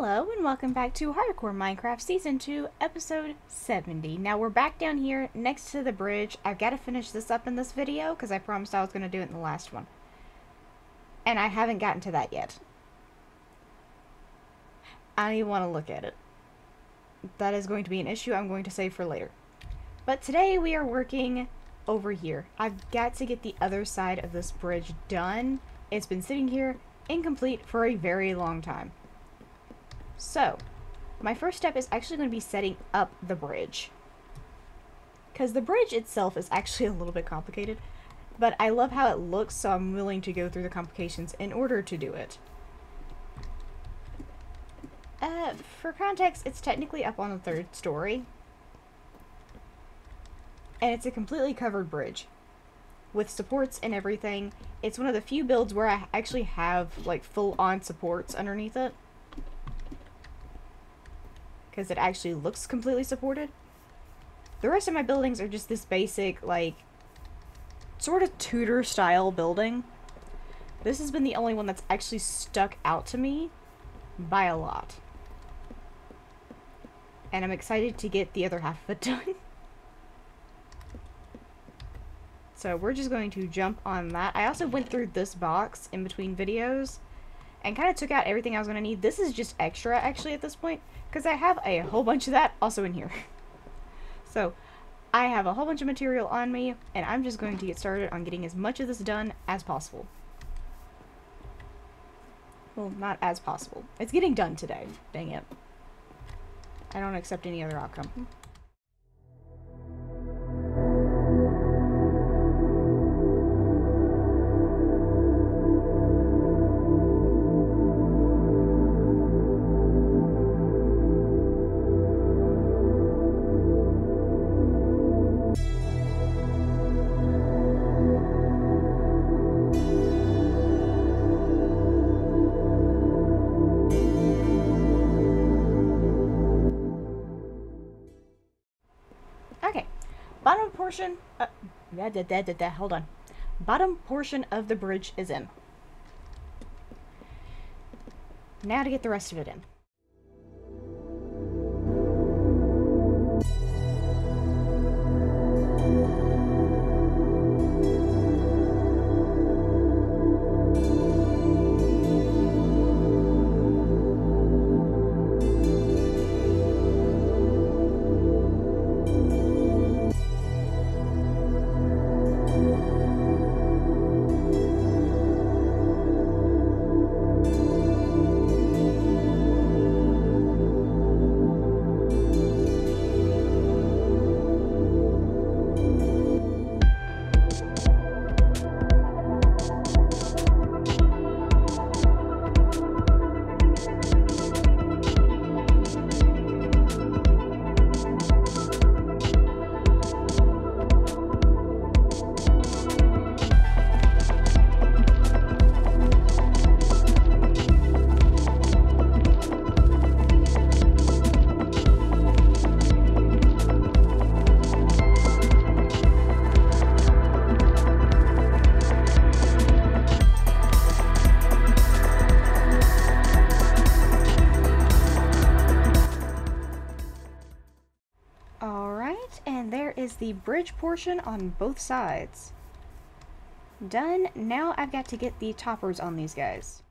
Hello and welcome back to Hardcore Minecraft Season 2, Episode 70. Now we're back down here next to the bridge. I've got to finish this up in this video because I promised I was going to do it in the last one. And I haven't gotten to that yet. I don't even want to look at it. That is going to be an issue I'm going to save for later. But today we are working over here. I've got to get the other side of this bridge done. It's been sitting here incomplete for a very long time. So, my first step is actually going to be setting up the bridge. Because the bridge itself is actually a little bit complicated, but I love how it looks, so I'm willing to go through the complications in order to do it. For context, it's technically up on the third story. And it's a completely covered bridge. With supports and everything. It's one of the few builds where I actually have, like, full-on supports underneath it. Because it actually looks completely supported. The rest of my buildings are just this basic, like, sort of Tudor-style building. This has been the only one that's actually stuck out to me by a lot. And I'm excited to get the other half of it done. So we're just going to jump on that. I also went through this box in between videos and kind of took out everything I was going to need. This is just extra, actually, at this point, because I have a whole bunch of that also in here. So, I have a whole bunch of material on me, and I'm just going to get started on getting as much of this done as possible. Well, not as possible. It's getting done today. Dang it. I don't accept any other outcome. Bottom portion, hold on. Bottom portion of the bridge is in. Now to get the rest of it in. And there is the bridge portion on both sides. Done. Now I've got to get the toppers on these guys.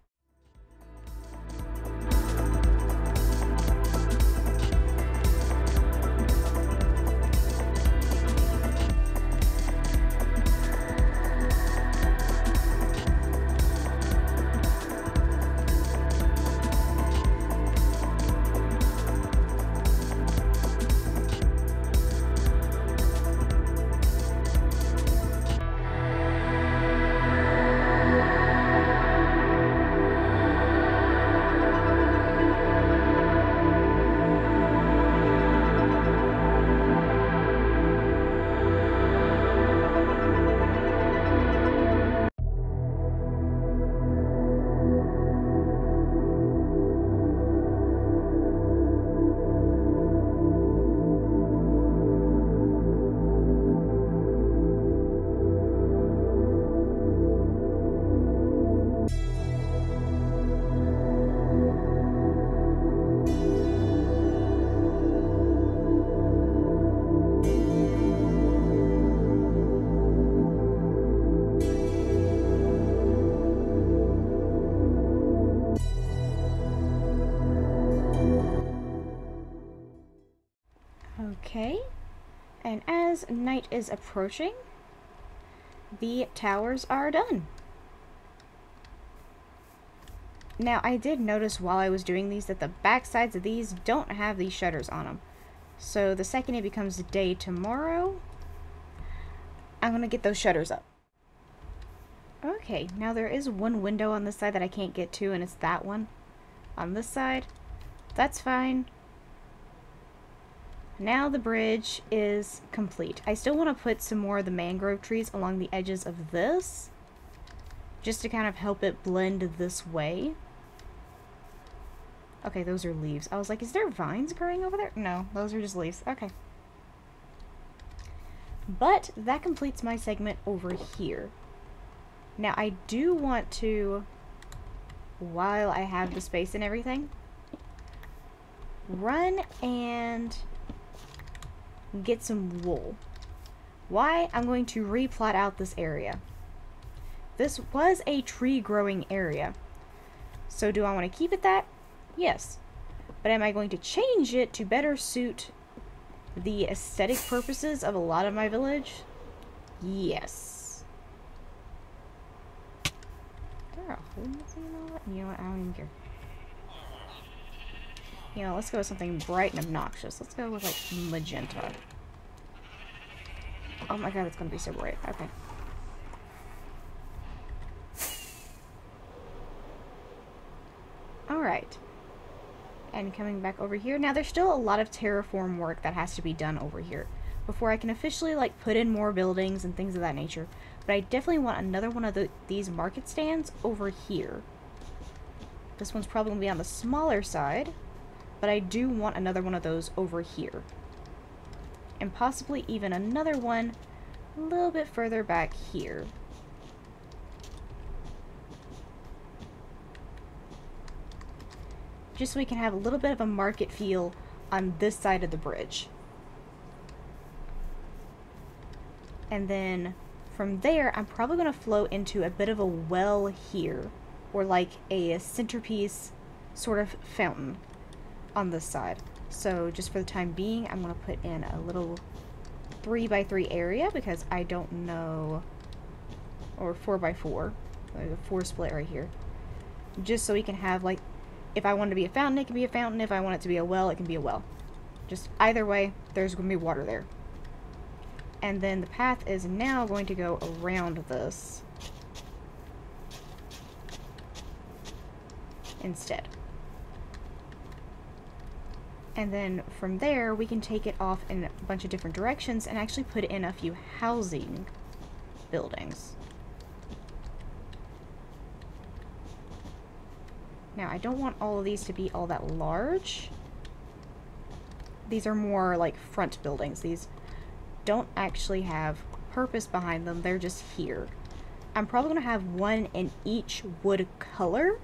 Okay, and as night is approaching, the towers are done. Now, I did notice while I was doing these that the back sides of these don't have these shutters on them. So the second it becomes day tomorrow, I'm going to get those shutters up. Okay, now there is one window on this side that I can't get to, and it's that one on this side. That's fine. Now the bridge is complete. I still want to put some more of the mangrove trees along the edges of this, just to kind of help it blend this way. Okay, those are leaves. I was like, is there vines growing over there? No, those are just leaves. Okay. But that completes my segment over here. Now, I do want to, while I have the space and everything, run and get some wool. Why? I'm going to replot out this area. This was a tree growing area. So do I want to keep it that? Yes. But am I going to change it to better suit the aesthetic purposes of a lot of my village? Yes. Is there a hole missing in all that? You know what? I don't even care. You know, let's go with something bright and obnoxious. Let's go with, like, magenta. Oh my god, it's gonna be so bright. Okay. Alright. And coming back over here. Now, there's still a lot of terraform work that has to be done over here before I can officially, like, put in more buildings and things of that nature. But I definitely want another one of these market stands over here. This one's probably going to be on the smaller side, but I do want another one of those over here. And possibly even another one a little bit further back here. Just so we can have a little bit of a market feel on this side of the bridge. And then from there, I'm probably going to flow into a bit of a well here, or like a centerpiece sort of fountain on this side. So just for the time being, I'm going to put in a little 3x3 area because I don't know, or 4x4. There's a 4 split right here. Just so we can have, like, if I want it to be a fountain, it can be a fountain. If I want it to be a well, it can be a well. Just either way, there's going to be water there. And then the path is now going to go around this instead. And then from there, we can take it off in a bunch of different directions and actually put in a few housing buildings. Now, I don't want all of these to be all that large. These are more like front buildings. These don't actually have purpose behind them. They're just here. I'm probably going to have one in each wood color,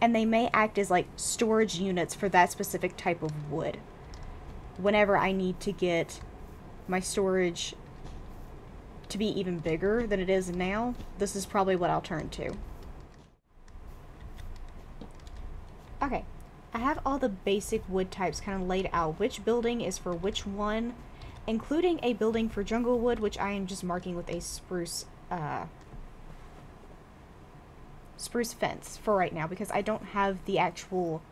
and they may act as like storage units for that specific type of wood. Whenever I need to get my storage to be even bigger than it is now, this is probably what I'll turn to. Okay, I have all the basic wood types kind of laid out, which building is for which one, including a building for jungle wood, which I am just marking with a spruce fence for right now, because I don't have the actual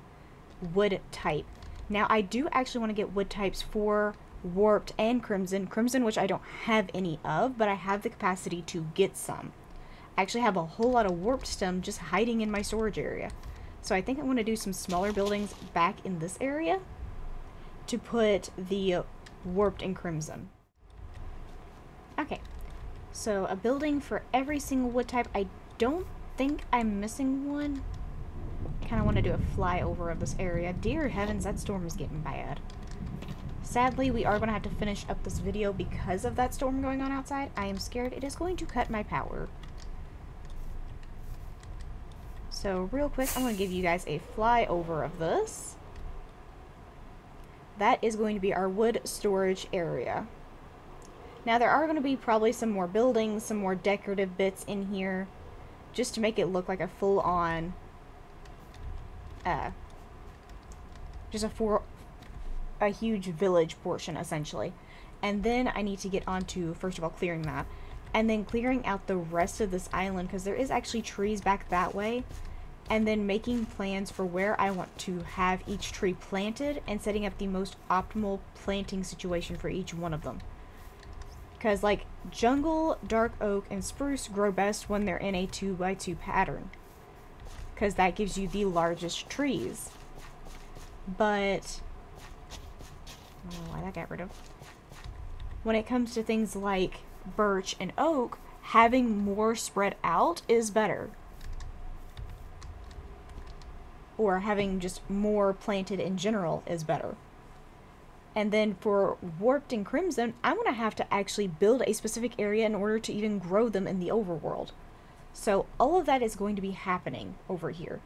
wood type. Now, I do actually want to get wood types for warped and crimson, which I don't have any of, but I have the capacity to get some. I actually have a whole lot of warped stem just hiding in my storage area. So I think I'm going to do some smaller buildings back in this area to put the warped and crimson. Okay, so a building for every single wood type. I don't think I'm missing one. Kind of want to do a flyover of this area. Dear heavens, that storm is getting bad. Sadly, we are going to have to finish up this video because of that storm going on outside. I am scared it is going to cut my power. So real quick, I'm going to give you guys a flyover of this. That is going to be our wood storage area. Now there are going to be probably some more buildings, some more decorative bits in here, just to make it look like a full-on, just a a huge village portion, essentially. And then I need to get onto, first of all, clearing that, and then clearing out the rest of this island, because there is actually trees back that way, and then making plans for where I want to have each tree planted and setting up the most optimal planting situation for each one of them. Because, like, jungle, dark oak, and spruce grow best when they're in a 2x2 pattern, because that gives you the largest trees. But, I don't know why that got rid of. When it comes to things like birch and oak, having more spread out is better. Or having just more planted in general is better. And then for warped and crimson, I'm going to have to actually build a specific area in order to even grow them in the overworld. So all of that is going to be happening over here.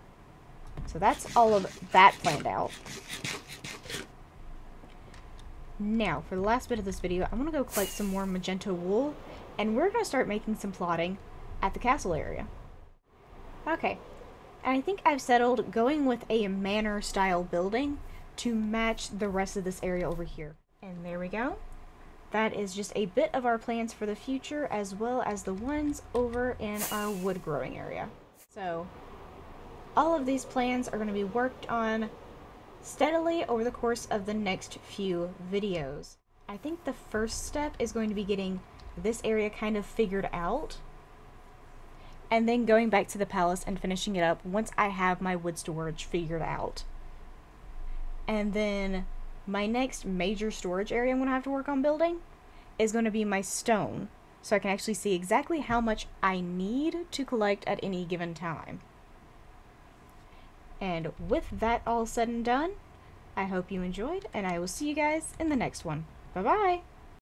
So that's all of that planned out. Now, for the last bit of this video, I'm going to go collect some more magenta wool, and we're going to start making some plotting at the castle area. Okay, and I think I've settled going with a manor style building to match the rest of this area over here. And there we go. That is just a bit of our plans for the future, as well as the ones over in our wood growing area. So, all of these plans are going to be worked on steadily over the course of the next few videos. I think the first step is going to be getting this area kind of figured out, and then going back to the palace and finishing it up once I have my wood storage figured out. And then my next major storage area I'm going to have to work on building is going to be my stone, so I can actually see exactly how much I need to collect at any given time. And with that all said and done, I hope you enjoyed, and I will see you guys in the next one. Bye-bye!